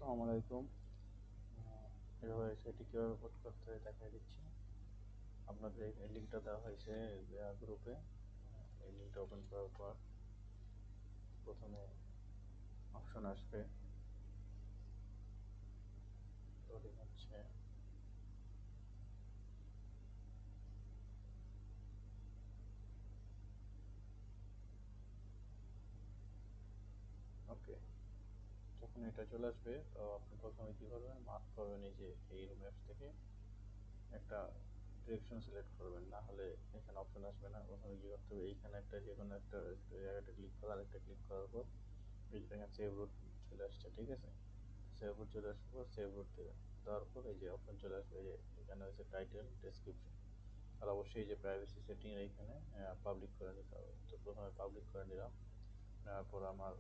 আসসালামু আলাইকুম। এভাবে সেটি কীভাবে পোস্ট করতে হয় দেখাই দিচ্ছি। আপনাদের এই লিঙ্কটা দেওয়া হয়েছে গ্রুপে। এই লিঙ্কটা ওপেন করার পর প্রথমে অপশন আসবে, লোডিং হচ্ছে। ওকে, যখন এটা চলে আসবে তো আপনি প্রথমে কী করবেন, মার্ক করবেন এই যে এই ম্যাপস থেকে একটা ডিরেকশন সিলেক্ট করবেন, না হলে এখানে অপশন আসবে না। প্রথমে কী করতে হবে, এইখানে একটা যে কোনো একটা জায়গাটা ক্লিক করা, আরেকটা ক্লিক করার পর এখানে সেভ রুট চলে আসছে, ঠিক আছে। সেভ রুট চলে আসার পর সেভ রুট দেবেন, দেওয়ার পর এই যে অপশন চলে আসবে, যে এখানে হচ্ছে টাইটেল, ডেসক্রিপশন। আর অবশ্যই যে প্রাইভেসি সেটিং এখানে পাবলিক করে নিতে হবে। তো প্রথমে পাবলিক করে নিলাম, নেওয়ার পর আমার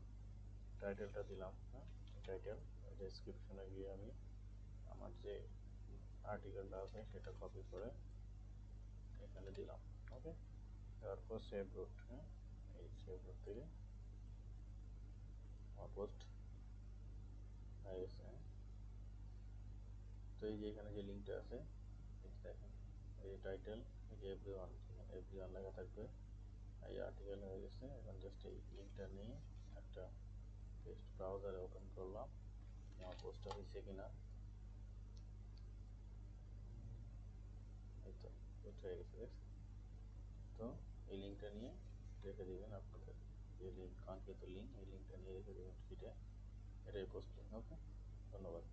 টাইটেলটা দিলাম, হ্যাঁ টাইটেল। ডেসক্রিপশনে গিয়ে আমি আমার যে আর্টিকেলটা আছে সেটা কপি করে এখানে দিলাম। ওকে, দেওয়ার পর সেভ রুট, হ্যাঁ এই সেভ রুট থেকে আমার পোস্ট হয়ে গেছে। তো এই যে এখানে যে লিঙ্কটা আছে দেখেন, এই টাইটেল, এই যে এভরিওয়ান, এভরিওয়ান লেখা থাকবে, এই আর্টিকেল হয়ে গেছে। এখন জাস্ট এই লিঙ্কটা নিয়ে একটা টেক্সট ব্রাউজারে ওপেন করলাম, আমার পোস্টটা হয়েছে কিনা। এই তো পোস্ট হয়ে গেছে, দেখছেন। তো এই লিঙ্কটা নিয়ে রেখে দেবেন, আপনাদের যে লিঙ্ক, কাঙ্ক্ষিত লিঙ্ক, এই লিঙ্কটা নিয়ে রেখে দেবেন ফিডে, এটাই পোস্ট। ওকে, ধন্যবাদ।